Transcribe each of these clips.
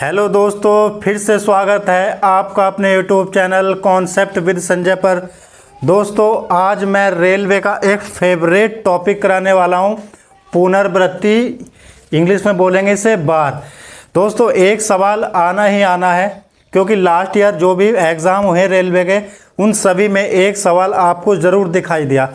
Hello दोस्तों, फिर से स्वागत है आपका अपने YouTube channel concept with Sanjay पर। दोस्तों, आज मैं रेलवे का एक फेवरेट टॉपिक कराने वाला हूं, पुनरावृत्ति। इंग्लिश में बोलेंगे इसे बार। दोस्तों, एक सवाल आना ही आना है, क्योंकि लास्ट ईयर जो भी एग्ज़ाम हुए रेलवे के, उन सभी में एक सवाल आपको ज़रूर दिखाई दिया।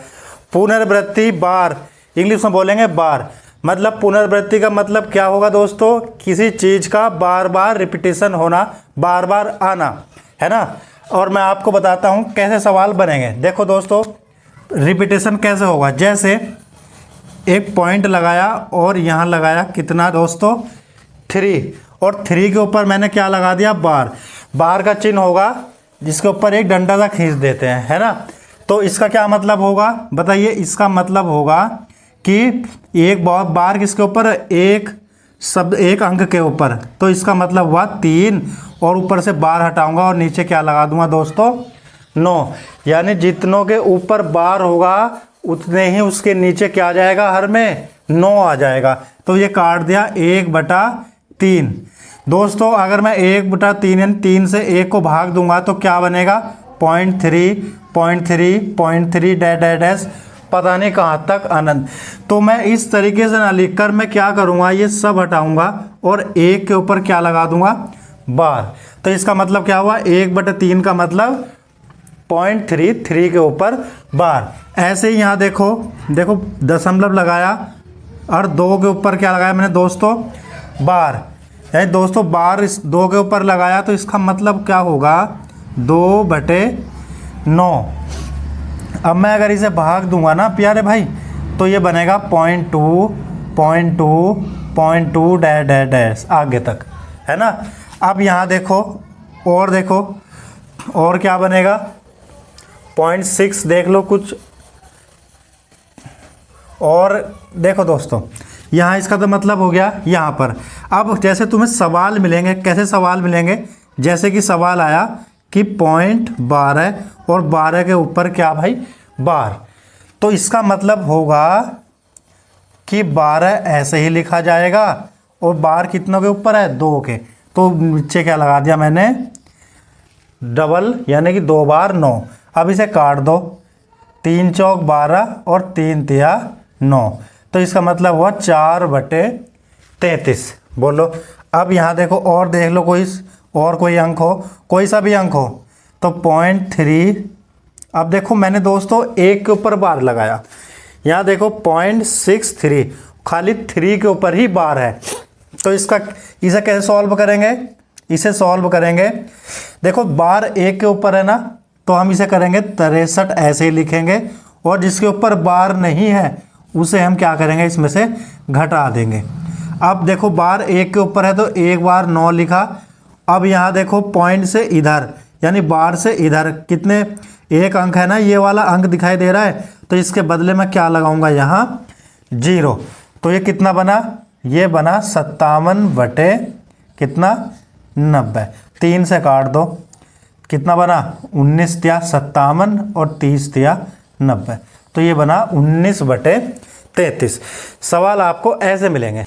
पुनरावृत्ति बार, इंग्लिश में बोलेंगे बार। मतलब पुनरावृत्ति का मतलब क्या होगा दोस्तों? किसी चीज़ का बार बार रिपीटेशन होना, बार बार आना, है ना। और मैं आपको बताता हूँ कैसे सवाल बनेंगे। देखो दोस्तों, रिपीटेशन कैसे होगा। जैसे एक पॉइंट लगाया और यहाँ लगाया कितना दोस्तों? 3, और 3 के ऊपर मैंने क्या लगा दिया? बार। बार का चिन्ह होगा जिसके ऊपर एक डंडा सा खींच देते हैं, है ना। तो इसका क्या मतलब होगा बताइए? इसका मतलब होगा कि एक बार किसके ऊपर? एक शब्द, एक अंक के ऊपर। तो इसका मतलब हुआ 3, और ऊपर से बार हटाऊंगा और नीचे क्या लगा दूंगा दोस्तों? 9। यानी जितनों के ऊपर बार होगा उतने ही उसके नीचे क्या आ जाएगा? हर में 9 आ जाएगा। तो ये काट दिया 1/3। दोस्तों, अगर मैं 1/3 यानी 3 से 1 को भाग दूंगा तो क्या बनेगा? 0.3 डैश पता नहीं कहाँ तक अनंत। तो मैं इस तरीके से ना लिखकर मैं क्या करूँगा? ये सब हटाऊंगा और 1 के ऊपर क्या लगा दूंगा? बार। तो इसका मतलब क्या हुआ? 1/3 का मतलब 0.33 के ऊपर बार। ऐसे ही यहाँ देखो दशमलव लगाया और 2 के ऊपर क्या लगाया मैंने दोस्तों? बार। यानी दोस्तों बार इस 2 के ऊपर लगाया तो इसका मतलब क्या होगा? 2/9। अब मैं अगर इसे भाग दूंगा ना प्यारे भाई, तो ये बनेगा 0.2 डैश आगे तक, है ना। अब यहाँ देखो और क्या बनेगा? 0.6 देख लो कुछ। और देखो दोस्तों, यहाँ इसका तो मतलब हो गया यहाँ पर। अब जैसे तुम्हें सवाल मिलेंगे, कैसे सवाल मिलेंगे? जैसे कि सवाल आया कि 0.12 और 12 के ऊपर क्या भाई? बार। तो इसका मतलब होगा कि 12 ऐसे ही लिखा जाएगा और बार कितनों के ऊपर है? 2 के। तो नीचे क्या लगा दिया मैंने? डबल, यानी कि 2 बार 9। अब इसे काट दो, 3 चौक 12 और 3 तिया 9। तो इसका मतलब हुआ 4/33। बोलो। अब यहाँ देखो और देख लो, कोई अंक हो, कोई सा भी अंक हो। तो 0.3। अब देखो मैंने दोस्तों 1 के ऊपर बार लगाया। यहाँ देखो 0.63, खाली 3 के ऊपर ही बार है। तो इसे कैसे सॉल्व करेंगे? इसे सॉल्व करेंगे, देखो बार 1 के ऊपर है ना, तो हम इसे करेंगे 63 ऐसे ही लिखेंगे। और जिसके ऊपर बार नहीं है उसे हम क्या करेंगे? इसमें से घटा देंगे। अब देखो बार 1 के ऊपर है तो 1 बार 9 लिखा। अब यहाँ देखो पॉइंट से इधर, यानी बार से इधर कितने? 1 अंक है ना, ये वाला अंक दिखाई दे रहा है, तो इसके बदले में क्या लगाऊंगा? यहाँ 0। तो ये कितना बना? ये बना 57/90। 3 से काट दो, कितना बना? 19 तिया 57 और 30 तिया 90। तो ये बना 19/33। सवाल आपको ऐसे मिलेंगे।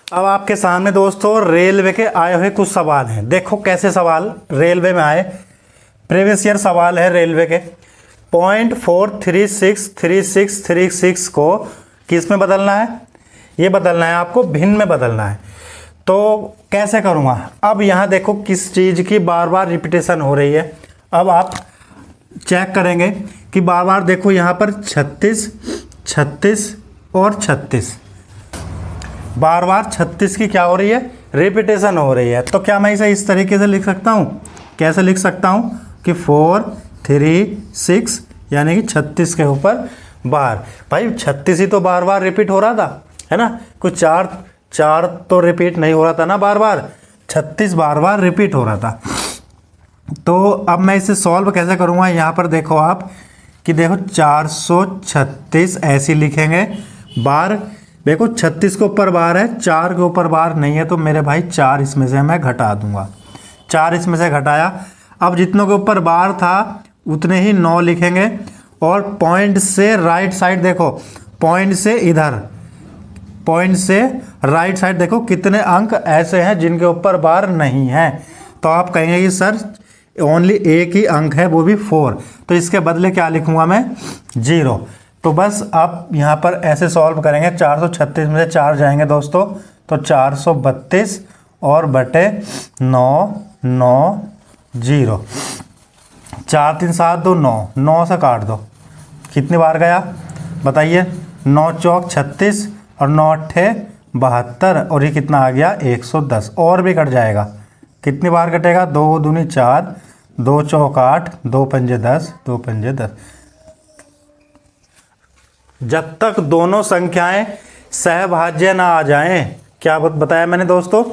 अब आपके सामने दोस्तों रेलवे के आए हुए कुछ सवाल हैं। देखो कैसे सवाल रेलवे में आए। प्रीवियस ईयर सवाल है रेलवे के। 0.4363636 को किस में बदलना है? ये बदलना है आपको, भिन्न में बदलना है। तो कैसे करूँगा? अब यहाँ देखो किस चीज़ की बार बार रिपीटेशन हो रही है। अब आप चेक करेंगे कि बार बार देखो यहाँ पर 36 और 36, बार बार 36 की क्या हो रही है? रिपीटेशन हो रही है। तो क्या मैं इसे इस तरीके से लिख सकता हूँ? कैसे लिख सकता हूँ कि 4 3 6, यानी कि 36 के ऊपर बार। भाई 36 ही तो बार बार रिपीट हो रहा था, है ना। कुछ चार तो रिपीट नहीं हो रहा था ना बार बार, 36 बार बार रिपीट हो रहा था। तो अब मैं इसे सॉल्व कैसे करूँगा? यहाँ पर देखो आप कि देखो 436 ऐसे लिखेंगे। बार देखो 36 के ऊपर बार है, 4 के ऊपर बार नहीं है, तो मेरे भाई 4 इसमें से मैं घटा दूंगा। 4 इसमें से घटाया। अब जितनों के ऊपर बार था उतने ही 9 लिखेंगे। और पॉइंट से राइट साइड देखो, पॉइंट से इधर पॉइंट से राइट साइड देखो कितने अंक ऐसे हैं जिनके ऊपर बार नहीं है। तो आप कहेंगे कि सर ओनली एक ही अंक है वो भी 4, तो इसके बदले क्या लिखूंगा मैं 0। तो बस आप यहाँ पर ऐसे सॉल्व करेंगे। 436 में से 4 जाएंगे दोस्तों तो 432 और बटे 9 9 0। 4 3 7 2 9, 9 से काट दो, कितनी बार गया बताइए। 9 चौक 36 और 9 अट्ठे 72 और ये कितना आ गया 110। और भी कट जाएगा, कितनी बार कटेगा 2 दूनी 4, 2 चौक 8, 2 पंजे 10, 2 पंजे 10। जब तक दोनों संख्याएं सहभाज्य ना आ जाएं, क्या बताया मैंने दोस्तों,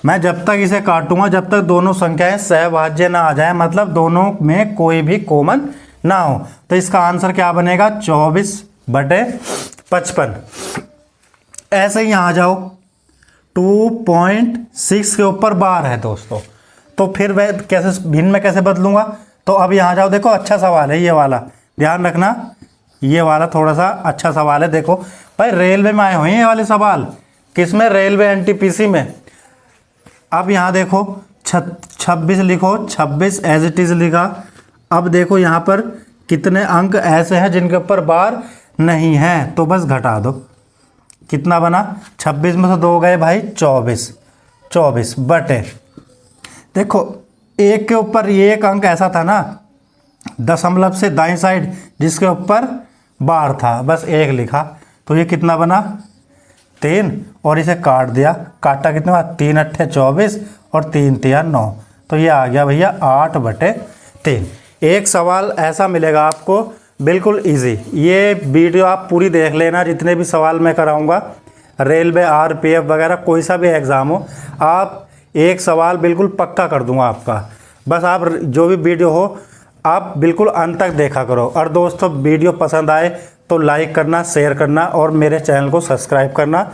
मैं जब तक इसे काटूंगा जब तक दोनों संख्याएं सहभाज्य ना आ जाएं, मतलब दोनों में कोई भी कॉमन ना हो। तो इसका आंसर क्या बनेगा 24/55। ऐसे ही यहाँ जाओ 2.6 के ऊपर बार है दोस्तों, तो फिर वह कैसे भिन्न में कैसे बदलूंगा। तो अब यहाँ जाओ, देखो अच्छा सवाल है ये वाला, ध्यान रखना ये वाला थोड़ा सा अच्छा सवाल है। देखो भाई रेलवे में आए हुए हैं ये वाले सवाल, किसमें, रेलवे एनटीपीसी में। अब यहाँ देखो 26 लिखो, 26 एज इट इज लिखा। अब देखो यहाँ पर कितने अंक ऐसे हैं जिनके ऊपर बार नहीं है, तो बस घटा दो, कितना बना 26 में से 2 गए भाई 24 बटे, देखो एक के ऊपर ये एक अंक ऐसा था ना दशमलव से दाईं साइड जिसके ऊपर बार था, बस 1 लिखा, तो ये कितना बना 3 और इसे काट दिया, काटा कितना हुआ 3 अट्ठे 24 और 3 तिया 9, तो ये आ गया भैया 8/3। एक सवाल ऐसा मिलेगा आपको बिल्कुल इजी। ये वीडियो आप पूरी देख लेना, जितने भी सवाल मैं कराऊंगा, रेलवे आरपीएफ वगैरह कोई सा भी एग्ज़ाम हो, आप एक सवाल बिल्कुल पक्का कर दूंगा आपका। बस आप जो भी वीडियो हो आप बिल्कुल अंत तक देखा करो। और दोस्तों वीडियो पसंद आए तो लाइक करना, शेयर करना और मेरे चैनल को सब्सक्राइब करना।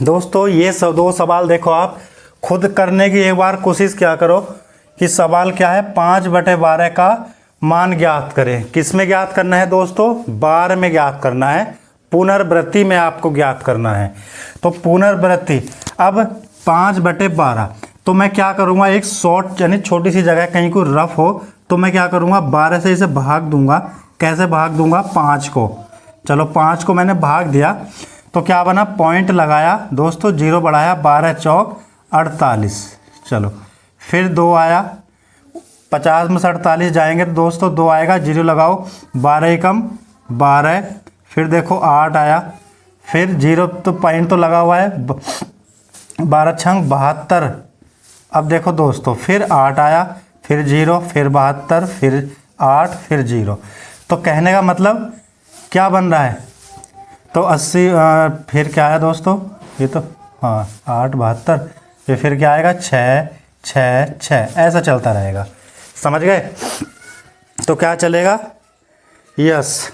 दोस्तों ये 2 सवाल देखो, आप खुद करने की एक बार कोशिश क्या करो कि सवाल क्या है 5/12 का मान ज्ञात करें। किस में ज्ञात करना है दोस्तों, बार में ज्ञात करना है, पुनर्वृत्ति में आपको ज्ञात करना है। तो पुनर्वृत्ति, अब 5/12, तो मैं क्या करूँगा, एक शॉर्ट यानी छोटी सी जगह कहीं कोई रफ हो तो मैं क्या करूँगा 12 से इसे भाग दूंगा। कैसे भाग दूंगा, 5 को, चलो 5 को मैंने भाग दिया तो क्या बना, पॉइंट लगाया दोस्तों, 0 बढ़ाया, 12 चौक 48, चलो फिर 2 आया, 50 में से 48 जाएंगे तो दोस्तों 2 आएगा, 0 लगाओ, 12 एकम 12, फिर देखो 8 आया, फिर 0 तो पॉइंट तो लगा हुआ है, 12 छंग 72। अब देखो दोस्तों फिर 8 आया, फिर 0, फिर 72, फिर 8, फिर 0। तो कहने का मतलब क्या बन रहा है, तो 80, फिर क्या आया दोस्तों, ये तो हाँ 8 72, ये फिर क्या आएगा 6 6 6, ऐसा चलता रहेगा, समझ गए। तो क्या चलेगा, यस।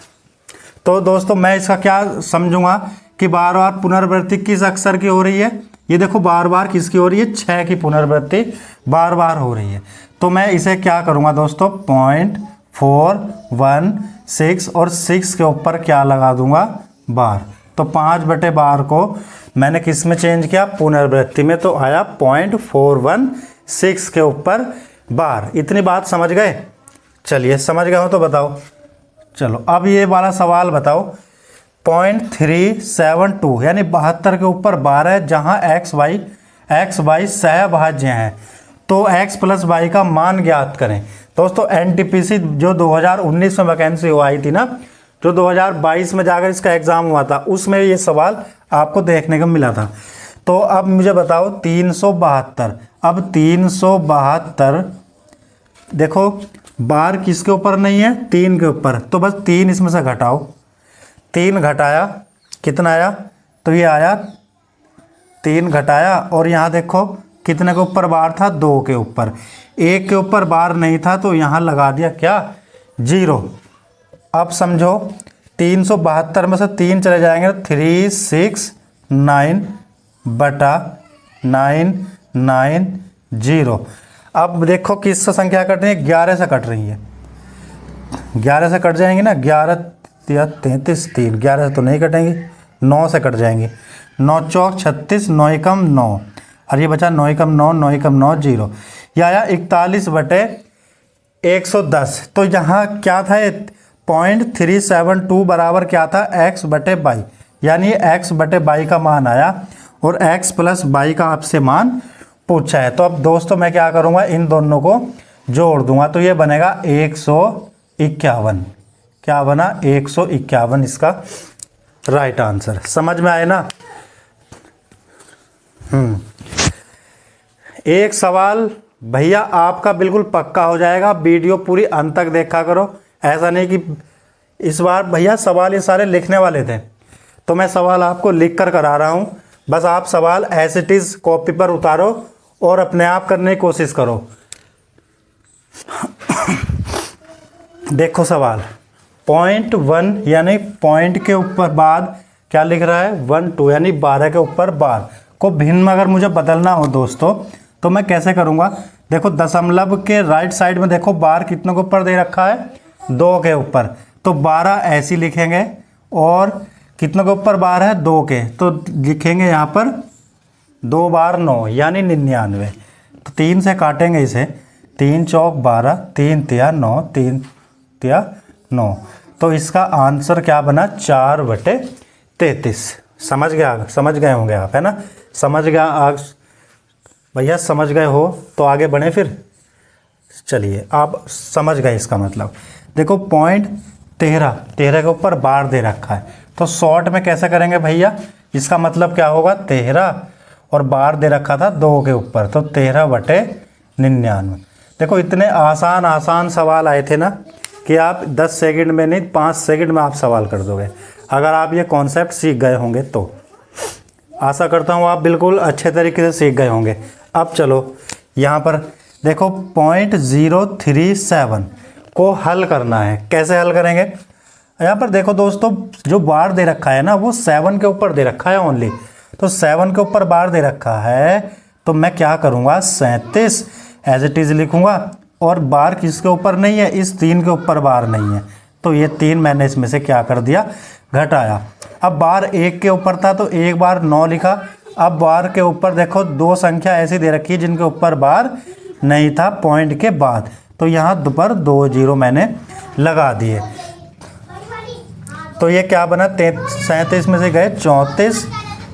तो दोस्तों मैं इसका क्या समझूंगा कि बार बार पुनरावृत्ति किस अक्षर की हो रही है, ये देखो बार बार किसकी हो रही है, 6 की पुनरावृत्ति बार बार हो रही है। तो मैं इसे क्या करूंगा दोस्तों 0.416 और 6 के ऊपर क्या लगा दूंगा बार। तो 5/12 को मैंने किस में चेंज किया, पुनरावृत्ति में, तो आया 0.416 के ऊपर बार। इतनी बात समझ गए, चलिए समझ गए हो तो बताओ। चलो अब ये वाला सवाल बताओ, 0.372 यानी 72 के ऊपर बार है जहाँ x y सहभाज्य हैं, तो x + y का मान ज्ञात करें। दोस्तों एनटीपीसी जो 2019 में वैकेंसी आई थी ना, जो 2022 में जाकर इसका एग्ज़ाम हुआ था, उसमें ये सवाल आपको देखने को मिला था। तो अब मुझे बताओ 372, अब 372 देखो बार किसके ऊपर नहीं है, 3 के ऊपर, तो बस 3 इसमें से घटाओ, 3 घटाया कितना आया, तो ये आया 3 घटाया, और यहाँ देखो कितने के ऊपर बार था, 2 के ऊपर, 1 के /ऊपर बार नहीं था तो यहाँ लगा दिया क्या 0। अब समझो 372 में से 3 चले जाएंगे तो 369/990। अब देखो किससे संख्या कट रही है, 11 से कट रही है, 11 से कट जाएंगे ना, 11 तिया 33, 3, 11 से तो नहीं कटेंगी, 9 से कट जाएंगी। 9 चौक 36, 9 एकम 9, और ये बचा 9 एकम 9, 9 एकम 9, 0। यह आया 41/110। तो यहाँ क्या था, 0.372 बराबर क्या था, x/y, यानी x/y का मान आया और x + y का आपसे मान पूछा है। तो अब दोस्तों मैं क्या करूँगा, इन दोनों को जोड़ दूंगा, तो ये बनेगा 151। क्या बना, 151 इसका राइट आंसर। समझ में आए ना। एक सवाल भैया आपका बिल्कुल पक्का हो जाएगा, वीडियो पूरी अंत तक देखा करो। ऐसा नहीं कि इस बार भैया सवाल ये सारे लिखने वाले थे, तो मैं सवाल आपको लिख कर करा रहा हूँ। बस आप सवाल एज इट इज़ कॉपी पर उतारो और अपने आप करने की कोशिश करो। देखो सवाल 0.1 यानी पॉइंट के ऊपर बाद क्या लिख रहा है, 1 2 यानी 12 के ऊपर बार को भिन्न अगर मुझे बदलना हो दोस्तों, तो मैं कैसे करूँगा। देखो दशमलव के राइट साइड में देखो बार कितने के ऊपर दे रखा है, 2 के ऊपर, तो 12 ऐसी लिखेंगे। और कितने के ऊपर बार है, 2 के, तो लिखेंगे यहाँ पर 2 बार 9 यानी 99। तो 3 से काटेंगे इसे, 3 चौक 12, 3 तिया 9, 3 तिया 9। तो इसका आंसर क्या बना, 4/33। समझ गए होंगे आप, है ना। समझ गया आज भैया, समझ गए हो तो आगे बढ़े फिर। चलिए आप समझ गए इसका मतलब। देखो 0.13 के ऊपर बार दे रखा है, तो शॉर्ट में कैसे करेंगे भैया, इसका मतलब क्या होगा, 13 और बार दे रखा था 2 के ऊपर, तो 13/99। देखो इतने आसान सवाल आए थे ना कि आप 10 सेकंड में नहीं 5 सेकंड में आप सवाल कर दोगे, अगर आप ये कॉन्सेप्ट सीख गए होंगे तो। आशा करता हूँ आप बिल्कुल अच्छे तरीके से सीख गए होंगे। अब चलो यहाँ पर देखो 0.037 को हल करना है। कैसे हल करेंगे, यहाँ पर देखो दोस्तों जो बार दे रखा है ना वो 7 के ऊपर दे रखा है ओनली, तो 7 के ऊपर बार दे रखा है, तो मैं क्या करूँगा, 37 एज इट इज़ लिखूँगा। और बार किसके ऊपर नहीं है, इस 3 के ऊपर बार नहीं है, तो ये 3 मैंने इसमें से क्या कर दिया, घटाया। अब बार 1 के ऊपर था तो एक बार 9 लिखा। अब बार के ऊपर देखो 2 संख्या ऐसी दे रखी है जिनके ऊपर बार नहीं था पॉइंट के बाद, तो यहाँ पर 2 0 मैंने लगा दिए। तो ये क्या बना, 37 में से गए 34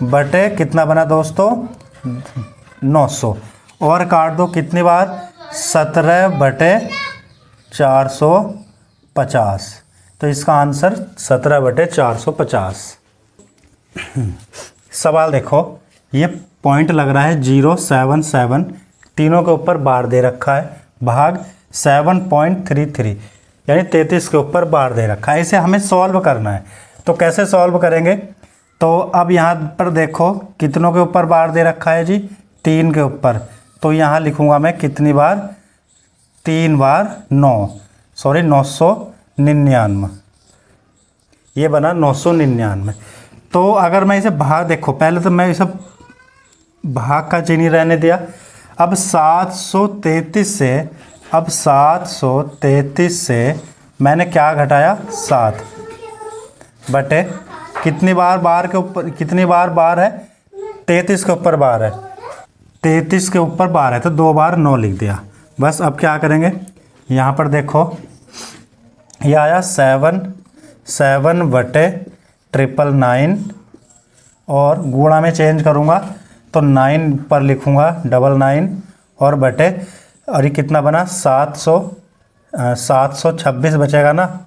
बटे कितना बना दोस्तों, 900। और काट दो कितनी बार, 17/450। तो इसका आंसर 17/450। सवाल देखो ये पॉइंट लग रहा है 077, तीनों के ऊपर बार दे रखा है, भाग 7.33 यानी 33 के ऊपर बार दे रखा है। इसे हमें सॉल्व करना है, तो कैसे सॉल्व करेंगे। तो अब यहाँ पर देखो कितनों के ऊपर बार दे रखा है जी, 3 के ऊपर, तो यहाँ लिखूँगा मैं कितनी बार, 3 बार 999, ये बना 999। तो अगर मैं इसे भाग, देखो पहले तो मैं इसे भाग का चिन्ह रहने दिया। अब 733 से मैंने क्या घटाया, 7 बटे कितनी बार के ऊपर, कितनी बार है, 33 के ऊपर बार है, 33 के ऊपर बार है, तो 2 बार 9 लिख दिया। बस अब क्या करेंगे, यहाँ पर देखो ये आया 7/999 और गुणा में चेंज करूँगा तो 9 पर लिखूँगा 99 और बटे, और ये कितना बना 726 बचेगा ना,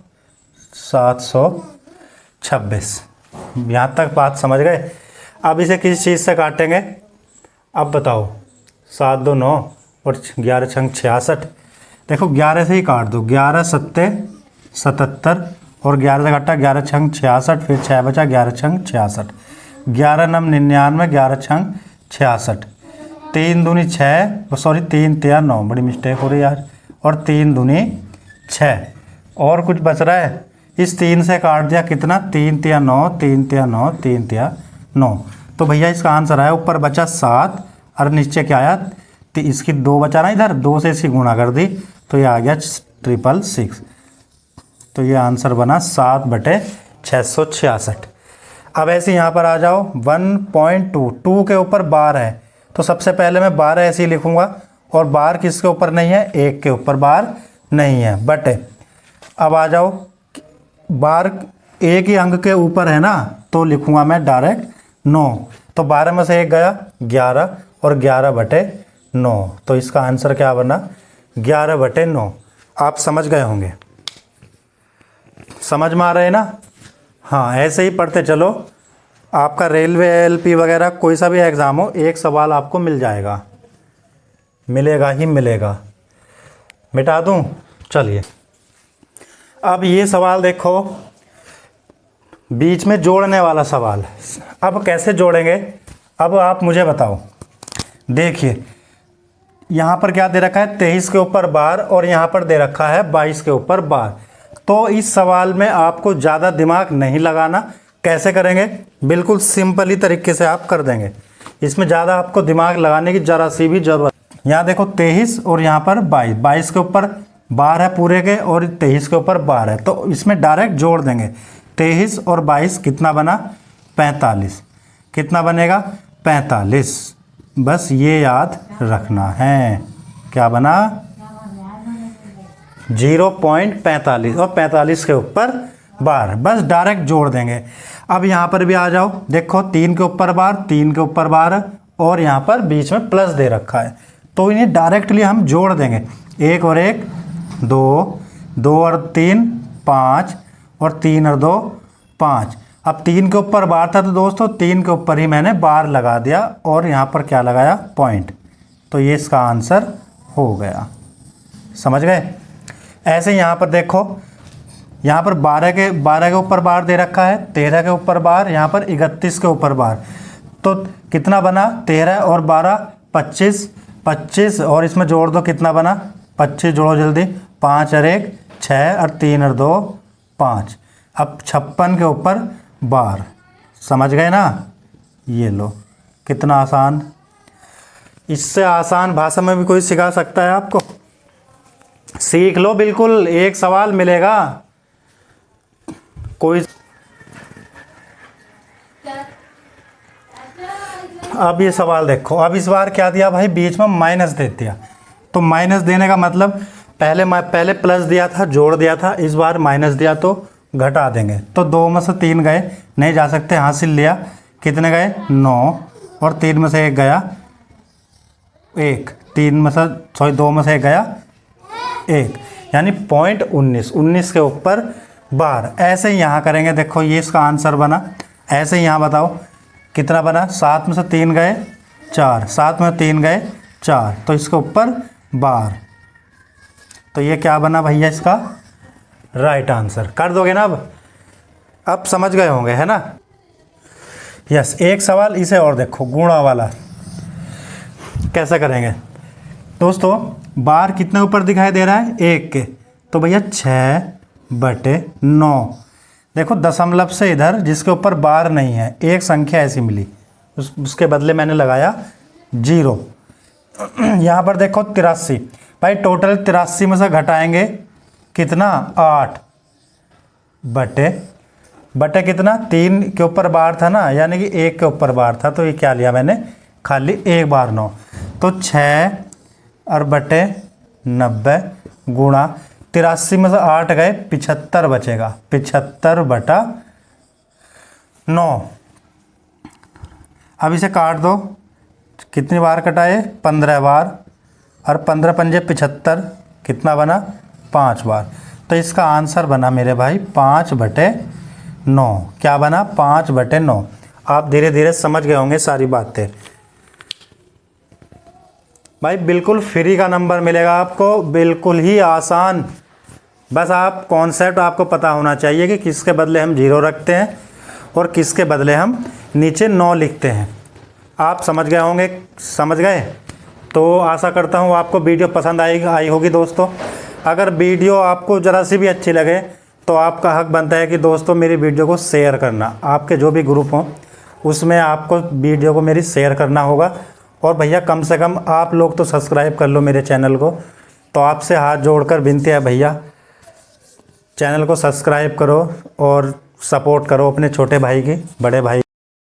726। यहाँ तक बात समझ गए। अब इसे किस चीज़ से काटेंगे, अब बताओ, 7 2 9 और 11 छंग 66। देखो 11 से ही काट दो, 11 7 77 और 11 से काटा 11 छंग 66, फिर 6 बचा, 11 छंग 66, 11 9 99, 11 छंग 66, 3 दूनी 6, सॉरी 3 तिया 9, बड़ी मिस्टेक हो रही यार, और 3 दूनी 6, और कुछ बच रहा है, इस 3 से काट दिया कितना, 3 तिया 9, 3 तिया 9, 3 तिया 9। तो भैया इसका आंसर आया, ऊपर बचा 7 और नीचे क्या आया, तो इसकी 2 बचा ना, इधर 2 से इसकी गुणा कर दी, तो ये आ गया 666। तो ये आंसर बना 7/666। अब ऐसे यहाँ पर आ जाओ 1.2, 2 के ऊपर बार है तो सबसे पहले मैं बार ऐसे ही लिखूँगा, और बार किसके ऊपर नहीं है, 1 के ऊपर बार नहीं है, बटे अब आ जाओ बार एक ही अंक के ऊपर है ना, तो लिखूँगा मैं डायरेक्ट 9, तो 12 में से 1 गया 11 और 11/9, तो इसका आंसर क्या बना 11/9। आप समझ गए होंगे, समझ में आ रहे हैं ना। हाँ, ऐसे ही पढ़ते चलो, आपका रेलवे एलपी वगैरह कोई सा भी एग्ज़ाम हो, एक सवाल आपको मिल जाएगा, मिलेगा ही मिलेगा। मिटा दूँ, चलिए अब ये सवाल देखो, बीच में जोड़ने वाला सवाल। अब कैसे जोड़ेंगे, अब आप मुझे बताओ। देखिए यहाँ पर क्या दे रखा है, 23 के ऊपर बार, और यहाँ पर दे रखा है 22 के ऊपर बार। तो इस सवाल में आपको ज़्यादा दिमाग नहीं लगाना। कैसे करेंगे, बिल्कुल सिंपल ही तरीके से आप कर देंगे, इसमें ज़्यादा आपको दिमाग लगाने की ज़रा सी भी ज़रूरत। यहाँ देखो 23 और यहाँ पर 22, 22 के ऊपर बार है पूरे के, और 23 के ऊपर बार है, तो इसमें डायरेक्ट जोड़ देंगे। 23 और 22 कितना बना, 45। कितना बनेगा, 45। बस ये याद रखना है, क्या बना 0.45, और 45 के ऊपर बार, बस डायरेक्ट जोड़ देंगे। अब यहाँ पर भी आ जाओ, देखो 3 के ऊपर बार, 3 के ऊपर बार, और यहाँ पर बीच में प्लस दे रखा है, तो इन्हें डायरेक्टली हम जोड़ देंगे। 1 और 1 2, 2 और 3 5, और 3 और 2 5। अब 3 के ऊपर बार था, तो दोस्तों 3 के ऊपर ही मैंने बार लगा दिया, और यहाँ पर क्या लगाया, पॉइंट, तो ये इसका आंसर हो गया। समझ गए। ऐसे यहाँ पर देखो, यहाँ पर 12 के ऊपर बार दे रखा है, 13 के ऊपर बार, यहाँ पर 31 के ऊपर बार, तो कितना बना, 13 और 12 25, 25 और इसमें जोड़ दो, कितना बना 25, जोड़ो जल्दी, 5 और 1 6, और 3 और 2 5। अब 56 के ऊपर बार, समझ गए ना। ये लो, कितना आसान, इससे आसान भाषा में भी कोई सिखा सकता है आपको, सीख लो, बिल्कुल एक सवाल मिलेगा कोई। अब ये सवाल देखो, अब इस बार क्या दिया भाई, बीच में माइनस दे दिया, तो माइनस देने का मतलब पहले प्लस दिया था, जोड़ दिया था, इस बार माइनस दिया तो घटा देंगे। तो 2 में से 3 गए, नहीं जा सकते, हासिल लिया, कितने गए 9, और 3 में से 1 गया 1, 2 में से 1 गया 1, यानी 19 के ऊपर बार। ऐसे ही यहाँ करेंगे, देखो ये इसका आंसर बना। ऐसे ही यहाँ बताओ कितना बना, 7 में से 3 गए 4, 7 में 3 गए 4, तो इसके ऊपर बार, तो ये क्या बना भैया, इसका राइट आंसर। कर दोगे ना, अब समझ गए होंगे, है ना। यस, एक सवाल इसे और देखो, गुणा वाला कैसे करेंगे। दोस्तों बार कितने ऊपर दिखाई दे रहा है, 1 के, तो भैया 6/9। देखो दशमलव से इधर जिसके ऊपर बार नहीं है, एक संख्या ऐसी मिली, उसके बदले मैंने लगाया 0। यहाँ पर देखो 83, भाई टोटल 83 में से घटाएंगे कितना, 8 बटे कितना, 3 के ऊपर बार था ना, यानी कि 1 के ऊपर बार था, तो ये क्या लिया मैंने, खाली 1 बार 9, तो 6 और बटे 90 गुणा 83 में से 8 गए, 75 बचेगा, 75/9। अब इसे काट दो, कितनी बार कटाए, 15 बार, और 15 पंजे 75, कितना बना 5 बार, तो इसका आंसर बना मेरे भाई 5/9। क्या बना, 5/9। आप धीरे धीरे समझ गए होंगे सारी बातें भाई, बिल्कुल फ्री का नंबर मिलेगा आपको, बिल्कुल ही आसान। बस आप कॉन्सेप्ट आपको पता होना चाहिए कि किसके बदले हम 0 रखते हैं और किसके बदले हम नीचे 9 लिखते हैं। आप समझ गए होंगे, समझ गए। तो आशा करता हूँ आपको वीडियो पसंद आई होगी दोस्तों। अगर वीडियो आपको ज़रा सी भी अच्छी लगे तो आपका हक बनता है कि दोस्तों मेरी वीडियो को शेयर करना, आपके जो भी ग्रुप हों उसमें आपको वीडियो को मेरी शेयर करना होगा। और भैया कम से कम आप लोग तो सब्सक्राइब कर लो मेरे चैनल को। तो आपसे हाथ जोड़कर विनती है भैया, चैनल को सब्सक्राइब करो और सपोर्ट करो अपने छोटे भाई की, बड़े भाई